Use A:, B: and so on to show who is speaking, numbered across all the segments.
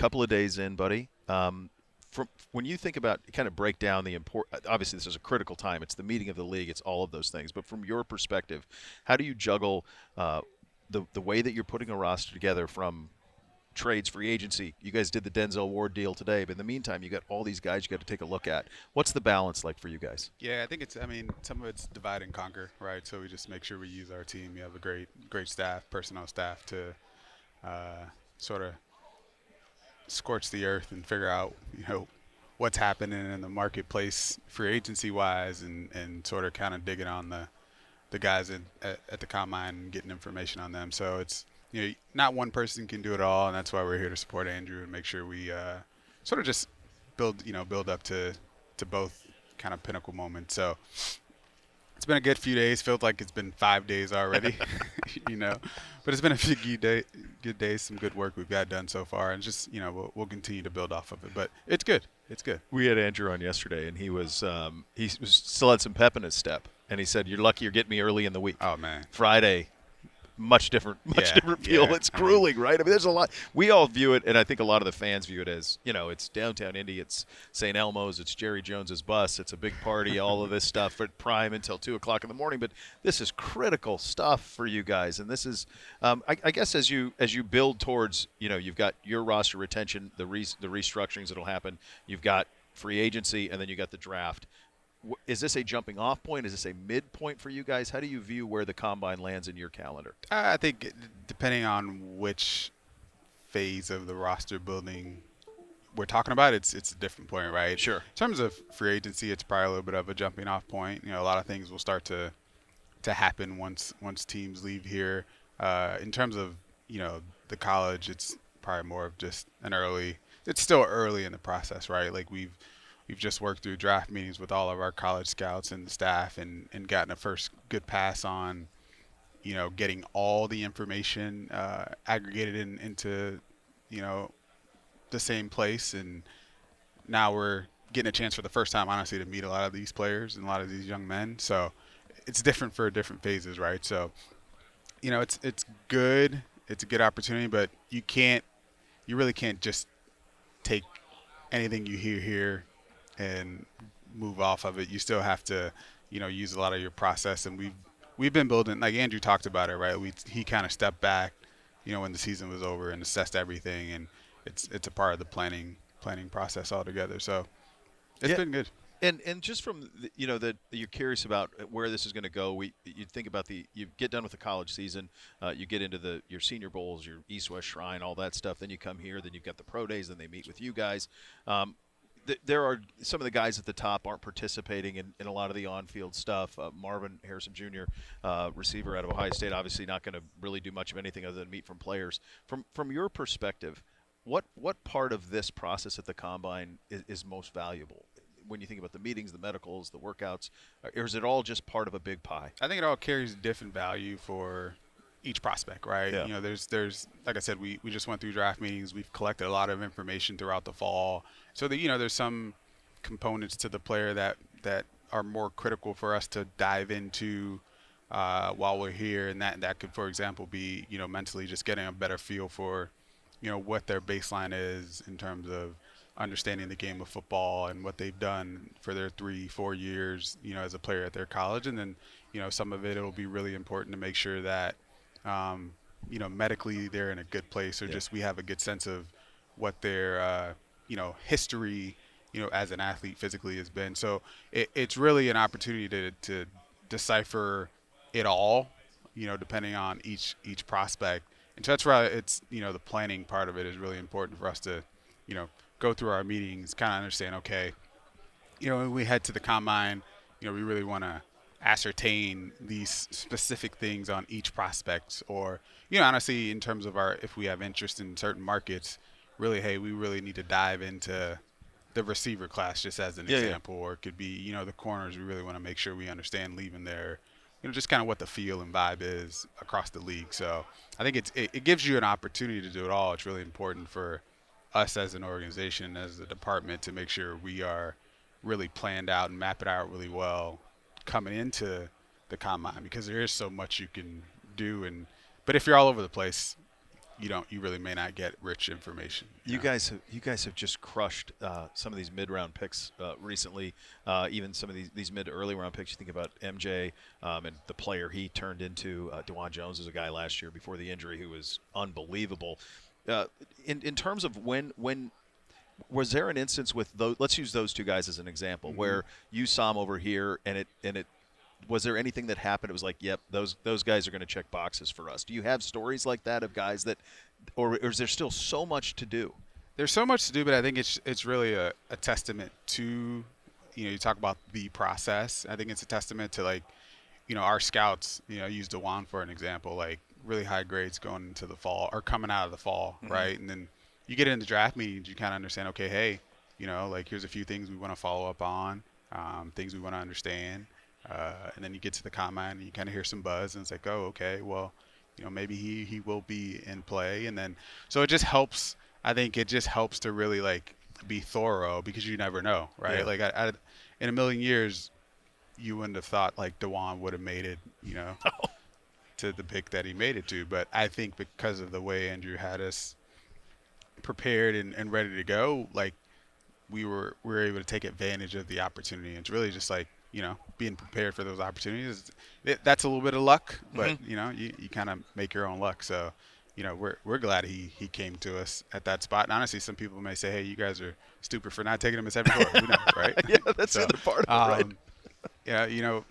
A: couple of days in, buddy. From when you think about kind of break down the import, obviously this is a critical time. It's the meeting of the league. It's all of those things. But from your perspective, how do you juggle the way that you're putting a roster together from trades, free agency? You guys did the Denzel Ward deal today, but in the meantime, you got all these guys you got to take a look at. What's the balance like for you guys?
B: Yeah, I think I mean, some of it's divide and conquer, right? So we just make sure we use our team. We have a great staff, personnel staff to sort of scorch the earth and figure out, what's happening in the marketplace free agency wise and sort of kind of digging on the guys at the combine and getting information on them. So it's, not one person can do it all, and that's why we're here to support Andrew and make sure we sort of just build up to both kind of pinnacle moments. So it's been a good few days. Feels like it's been 5 days already, But it's been a few good days, some good work we've got done so far, and just we'll continue to build off of it. But it's good. It's good.
A: We had Andrew on yesterday, and he still had some pep in his step, and he said, "You're lucky you're getting me early in the week."
B: Oh man,
A: Friday, much different feel.
B: Yeah.
A: It's grueling, right? I mean, there's a lot. We all view it, and I think a lot of the fans view it as, it's downtown Indy, it's St. Elmo's, it's Jerry Jones's bus, it's a big party, all of this stuff at prime until 2 o'clock in the morning. But this is critical stuff for you guys, and this is, I guess, as you build towards, you've got your roster retention, the restructurings that'll happen, you've got free agency, and then you got the draft. Is this a jumping off point? Is this a midpoint for you guys? How do you view where the combine lands in your calendar?
B: I think depending on which phase of the roster building we're talking about, it's a different point, right?
A: Sure.
B: In terms of free agency, it's probably a little bit of a jumping off point. A lot of things will start to happen once teams leave here. In terms of the college, it's probably more of just it's still early in the process, right? Like we've just worked through draft meetings with all of our college scouts and the staff and gotten a first good pass on, getting all the information aggregated into, the same place. And now we're getting a chance for the first time, honestly, to meet a lot of these players and a lot of these young men. So it's different for different phases, right? So, it's good. It's a good opportunity, but you really can't just take anything you hear here and move off of it. You still have to, use a lot of your process. And we've been building, like Andrew talked about it, right? He kind of stepped back, when the season was over and assessed everything, and it's a part of the planning process altogether. So it's been good.
A: And just from that you're curious about where this is going to go. You think about you get done with the college season, you get into your senior bowls, your East West Shrine, all that stuff. Then you come here, then you've got the pro days, then they meet with you guys. There are some of the guys at the top aren't participating in a lot of the on-field stuff. Marvin Harrison Jr., receiver out of Ohio State, obviously not going to really do much of anything other than meet from players. From your perspective, what part of this process at the combine is most valuable? When you think about the meetings, the medicals, the workouts, or is it all just part of a big pie?
B: I think it all carries different value for each prospect, right?
A: Yeah.
B: There's like I said, we just went through draft meetings. We've collected a lot of information throughout the fall. So that there's some components to the player that are more critical for us to dive into while we're here, and that could, for example, be mentally just getting a better feel for what their baseline is in terms of understanding the game of football and what they've done for their 3-4 years as a player at their college. And then some of it'll be really important to make sure that medically they're in a good place, or just we have a good sense of what their history as an athlete physically has been. So it's really an opportunity to decipher it all, depending on each prospect. And so that's why it's the planning part of it is really important for us to go through our meetings, kind of understand, okay, when we head to the combine, we really want to ascertain these specific things on each prospect, or honestly, in terms of if we have interest in certain markets, really, hey, we really need to dive into the receiver class, just as an example. Or it could be the corners. We really want to make sure we understand leaving there, just kind of what the feel and vibe is across the league. So I think it gives you an opportunity to do it all. It's really important for us as an organization, as a department, to make sure we are really planned out and map it out really well coming into the combine, because there is so much you can do. But if you're all over the place, you really may not get rich information.
A: You guys have just crushed some of these mid round picks recently. Even some of these mid to early round picks. You think about MJ and the player he turned into. DeJuan Jones was a guy last year before the injury who was unbelievable. In terms of when was there an instance with those? Let's use those two guys as an example,
B: Hmm.
A: where you saw them over here, and it was there anything that happened? It was like, yep, those guys are going to check boxes for us. Do you have stories like that of guys that, or is there still so much to do?
B: There's so much to do, but I think it's really a testament to, you talk about the process. I think it's a testament to like, our scouts, use DeJuan for an example, like really high grades going into the fall or coming out of the fall,
A: Mm-hmm.
B: right? And then you get into draft meetings, you kind of understand, okay, hey, like here's a few things we want to follow up on, things we want to understand. And then you get to the combine and you kind of hear some buzz and it's like, oh, okay, well, maybe he will be in play. And then, so it just helps. I think it just helps to really like be thorough because you never know, right?
A: Yeah.
B: Like in a million years, you wouldn't have thought like Dewan would have made it, to the pick that he made it to. But I think because of the way Andrew had us prepared and ready to go, like we were able to take advantage of the opportunity. And it's really just like being prepared for those opportunities. That's a little bit of luck, but
A: Mm-hmm.
B: you kind of make your own luck. So we're glad he came to us at that spot. And honestly, some people may say, hey, you guys are stupid for not taking him at 74. Who knows, right?
A: Yeah, that's the
B: So
A: other part of it, right?
B: um, yeah,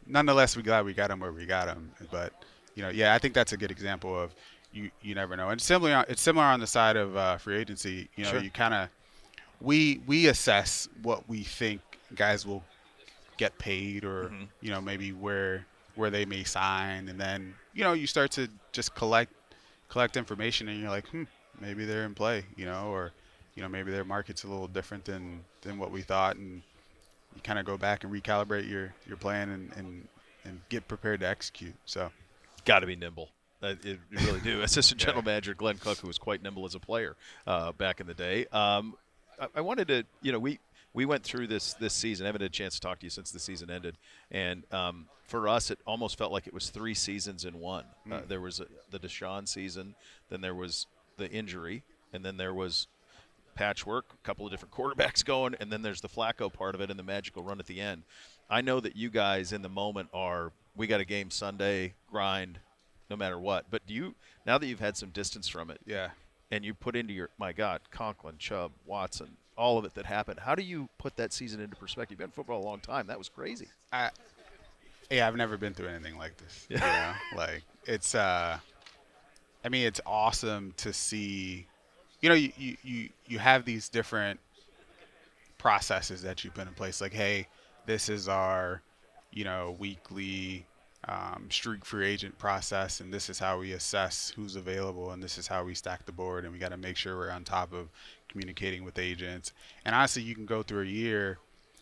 B: nonetheless, we're glad we got him where we got him. But yeah, I think that's a good example of you never know. And it's similar on the side of free agency.
A: Sure.
B: You kind of we assess what we think guys will get paid, or
A: Mm-hmm.
B: maybe where they may sign, and then you start to just collect information, and you're like, maybe they're in play, or maybe their market's a little different than what we thought, and you kind of go back and recalibrate your plan and get prepared to execute. So
A: Got to be nimble. You really do. Assistant
B: yeah.
A: General Manager Glenn Cook, who was quite nimble as a player back in the day. I wanted to, we went through this season. I haven't had a chance to talk to you since the season ended, and for us, it almost felt like it was 3 seasons in one.
B: Mm.
A: There was the Deshaun season, then there was the injury, and then there was patchwork, a couple of different quarterbacks going, and then there's the Flacco part of it and the magical run at the end. I know that you guys in the moment are, we got a game Sunday, grind, no matter what. But do you, now that you've had some distance from it,
B: Yeah.
A: and you put into your, my God, Conklin, Chubb, Watson, all of it that happened, how do you put that season into perspective? You've been in football a long time. That was crazy.
B: I Yeah, I've never been through anything like this.
A: Yeah.
B: Like it's I mean, it's awesome to see. You have these different processes that you put in place. Like, hey, this is our, weekly streak free agent process, and this is how we assess who's available, and this is how we stack the board, and we got to make sure we're on top of communicating with agents. And honestly, you can go through a year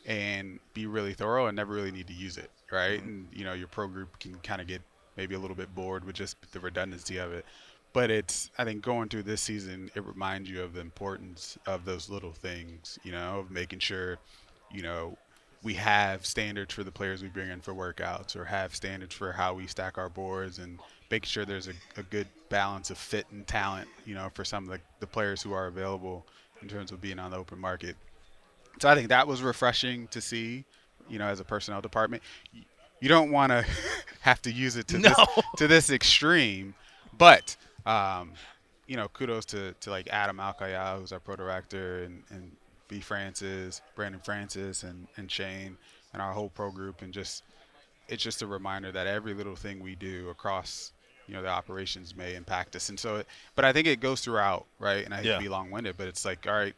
B: and be really thorough and never really need to use it, right?
A: Mm-hmm.
B: And your pro group can kind of get maybe a little bit bored with just the redundancy of it. But I think going through this season, it reminds you of the importance of those little things, of making sure, you know, we have standards for the players we bring in for workouts, or have standards for how we stack our boards, and making sure there's a good balance of fit and talent, for some of the players who are available in terms of being on the open market. So I think that was refreshing to see, as a personnel department. You don't want to have to use it to
A: No.
B: this extreme, but kudos to like Adam Alcaya, who's our pro director, and B Francis, Brandon Francis, and Shane, and our whole pro group, and just it's just a reminder that every little thing we do across the operations may impact us. And so, but I think it goes throughout, right? And I hate to
A: Yeah.
B: be long-winded, but it's like, all right,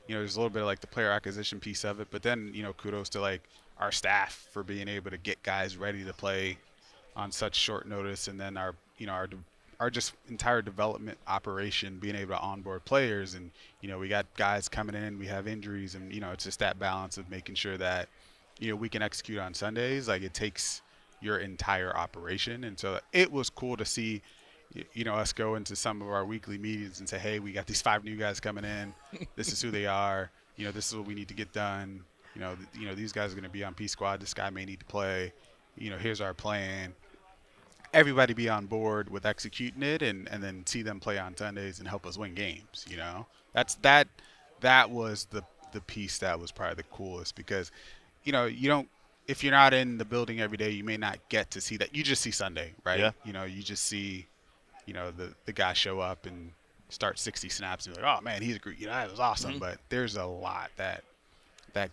B: there's a little bit of like the player acquisition piece of it, but then kudos to like our staff for being able to get guys ready to play on such short notice, and then our just entire development operation being able to onboard players. And we got guys coming in, we have injuries, and it's just that balance of making sure that we can execute on Sundays. Like, it takes your entire operation. And so it was cool to see us go into some of our weekly meetings and say, hey, we got these 5 new guys coming in, this is who they are, this is what we need to get done, these guys are going to be on P squad, this guy may need to play, here's our plan. everybody be on board with executing it, and then see them play on Sundays and help us win games. That was the piece that was probably the coolest, because you don't, if you're not in the building every day, you may not get to see that. You just see Sunday, right?
A: Yeah.
B: You just see the guy show up and start 60 snaps and be like, oh man, he's a great, that was awesome.
A: Mhm.
B: But there's a lot that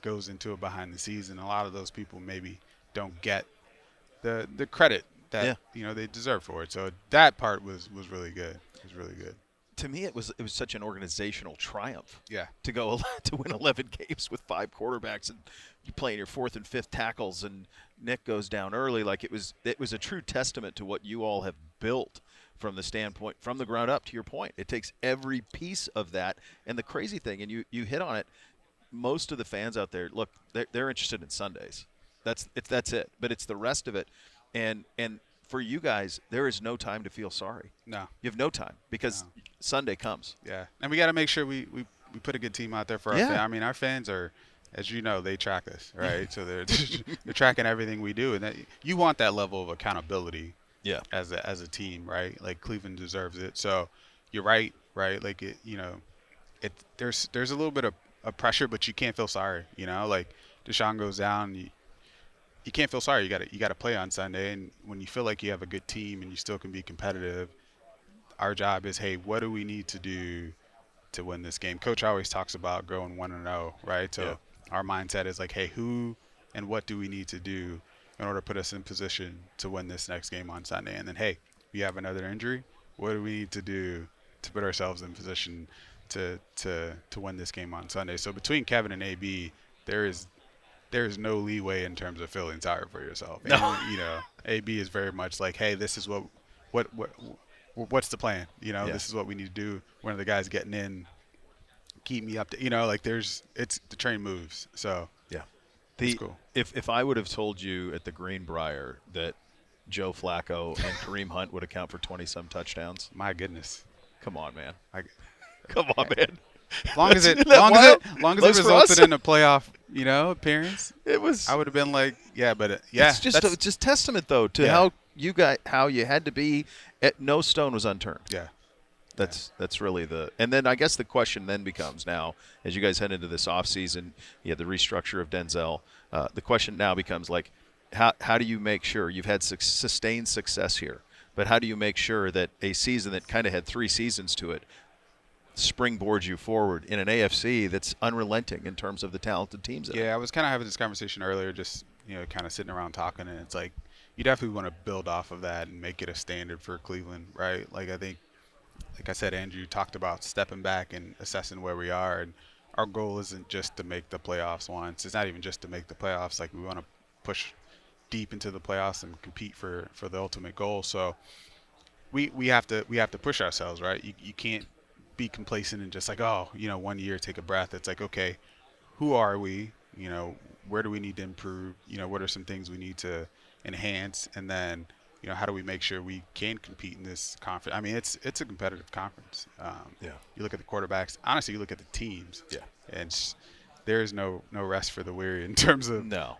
B: goes into it behind the scenes, and a lot of those people maybe don't get the credit that
A: Yeah.
B: they deserve for it. So that part was really good. It was really good.
A: To me, it was such an organizational triumph
B: Yeah.
A: to go to win 11 games with 5 quarterbacks, and you playing your fourth and fifth tackles, and Nick goes down early. Like, it was a true testament to what you all have built from the standpoint, from the ground up. To your point, it takes every piece of that. And the crazy thing, and you hit on it, most of the fans out there, look, they're interested in Sundays. That's it. But it's the rest of it, and for you guys, there is no time to feel sorry.
B: No.
A: You have no time, because
B: No.
A: Sunday comes.
B: Yeah. And we got to make sure we put a good team out there for our
A: Yeah.
B: fans. I mean, our fans are, as you know, they track us, right? So they're tracking everything we do, and you want that level of accountability
A: Yeah.
B: as a team, right? Like, Cleveland deserves it. So you're right? Like, there's a little bit of pressure, but you can't feel sorry. Like, Deshaun goes down, you can't feel sorry. You got to play on Sunday, and when you feel like you have a good team and you still can be competitive, our job is, hey, what do we need to do to win this game? Coach always talks about going 1-0, right? So
A: Yeah.
B: our mindset is like, hey, who and what do we need to do in order to put us in position to win this next game on Sunday? And then, hey, we have another injury. What do we need to do to put ourselves in position to win this game on Sunday? So between Kevin and AB, there's no leeway in terms of feeling sorry for yourself.
A: No.
B: And, AB is very much like, hey, this is what's the plan?
A: Yeah.
B: This is what we need to do. One of the guys getting in, keep me up to, like, it's the train moves. So
A: Yeah.
B: it's cool.
A: If I would have told you at the Greenbrier that Joe Flacco and Kareem Hunt would account for 20-some touchdowns,
B: My goodness.
A: come on, man.
B: I,
A: Come on, man.
B: as long as it,
A: Isn't that wild?
B: long as it
A: Most for us?
B: resulted in a playoff, appearance,
A: It was.
B: I would have been like, yeah, but yeah,
A: It's just testament, though, to
B: Yeah.
A: how you had to be. No stone was unturned.
B: yeah,
A: That's really and then I guess the question then becomes, now, as you guys head into this offseason, you have the restructure of Denzel. The question now becomes, like, how do you make sure you've had sustained success here, but how do you make sure that a season that kind of had 3 seasons to it springboards you forward in an AFC that's unrelenting in terms of the talented teams in it?
B: yeah. I was kind of having this conversation earlier, just kind of sitting around talking, and it's like, you definitely want to build off of that and make it a standard for Cleveland, right? Like, I think, like I said, Andrew talked about stepping back and assessing where we are, and our goal isn't just to make the playoffs once. It's not even just to make the playoffs. Like, we want to push deep into the playoffs and compete for the ultimate goal. So we have to push ourselves, right? You can't be complacent and just like, oh, 1 year, take a breath. It's like, okay, who are we? Where do we need to improve? What are some things we need to enhance? And then, how do we make sure we can compete in this conference? I mean, it's a competitive conference.
A: Yeah.
B: You look at the quarterbacks. Honestly, you look at the teams.
A: Yeah.
B: And there is no rest for the weary in terms of
A: No.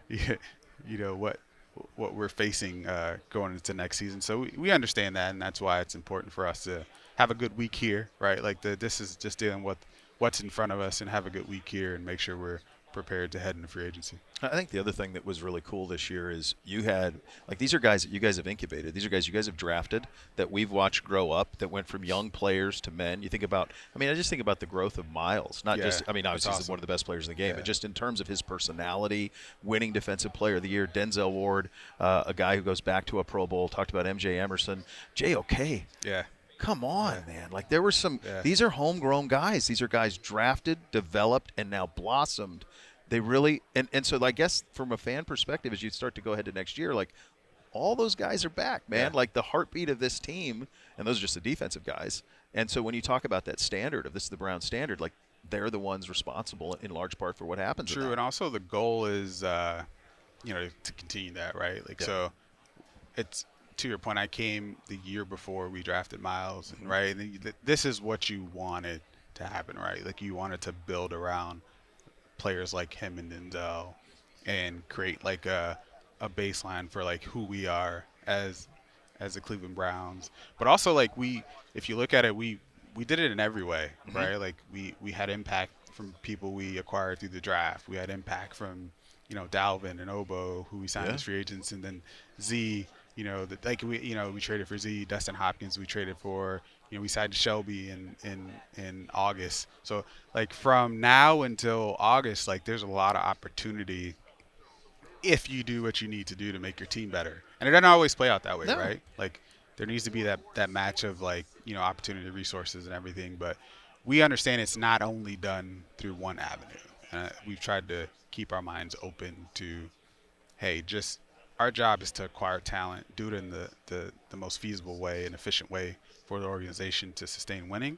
B: what we're facing going into next season. So we understand that, and that's why it's important for us to have a good week here, right? Like, this is just dealing with what's in front of us, and have a good week here and make sure we're prepared to head into free agency.
A: I think the other thing that was really cool this year is you had, like, these are guys that you guys have incubated. These are guys you guys have drafted that we've watched grow up, that went from young players to men. You think about, I just think about the growth of Miles. Not
B: Yeah,
A: just, obviously
B: that's
A: he's
B: awesome.
A: one of the best players in the game,
B: Yeah.
A: but just in terms of his personality, winning Defensive Player of the Year, Denzel Ward, a guy who goes back to a Pro Bowl, talked about MJ Emerson, J.O.K.
B: Yeah.
A: Come on, man. Like, there were some
B: Yeah.
A: these are homegrown guys. These are guys drafted, developed, and now blossomed. They really and so I guess from a fan perspective, as you start to go ahead to next year, like, all those guys are back, man.
B: Yeah.
A: Like, the heartbeat of this team, and those are just the defensive guys. And so when you talk about that standard of this is the Brown standard, like, they're the ones responsible in large part for what happens. in
B: True,
A: that.
B: and also the goal is, to continue that, right? Like,
A: Yeah.
B: so it's, to your point, I came the year before we drafted Miles, and right? And this is what you wanted to happen, right? Like, you wanted to build around players like him and Denzel and create, like, a baseline for, like, who we are as as the Cleveland Browns. But also like if you look at it, we did it in every way,
A: Mm-hmm.
B: right? Like we had impact from people we acquired through the draft. We had impact from Dalvin and Obo, who we signed
A: Yeah.
B: as free agents, and then Z. Like we traded for Z, Dustin Hopkins. We traded for we signed Shelby in August. So like from now until August, like there's a lot of opportunity if you do what you need to do to make your team better. And it doesn't always play out that way,
A: No.
B: right? Like there needs to be that match of like, opportunity, resources and everything, but we understand it's not only done through one avenue. We've tried to keep our minds open to, hey, just our job is to acquire talent, do it in the most feasible way and efficient way for the organization to sustain winning.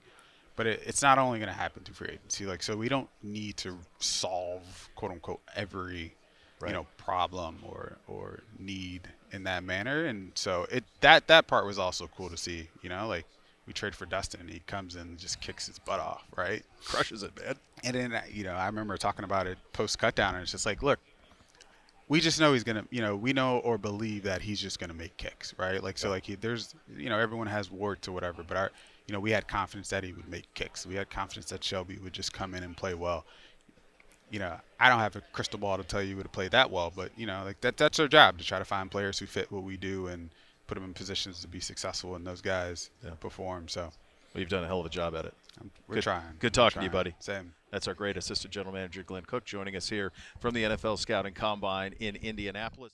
B: But it's not only going to happen through free agency. Like, so we don't need to solve, quote unquote, every
A: Right.
B: problem or need in that manner. And so that part was also cool to see. Like we trade for Dustin and he comes in and just kicks his butt off, right?
A: Crushes it, man.
B: And then I remember talking about it post cutdown, and it's just like, look, we just know he's gonna, we know or believe that he's just gonna make kicks, right? Like so,
A: Yep.
B: like there's, everyone has warts or whatever, but we had confidence that he would make kicks. We had confidence that Shelby would just come in and play well. I don't have a crystal ball to tell you would have played that well, but like that's our job to try to find players who fit what we do and put them in positions to be successful, and those guys
A: Yeah.
B: perform. So
A: Well, you've done a hell of a job at it.
B: we're
A: Good.
B: trying.
A: Good
B: We're
A: talking to you,
B: trying.
A: buddy.
B: Same.
A: That's our great assistant general manager, Glenn Cook, joining us here from the NFL Scouting Combine in Indianapolis.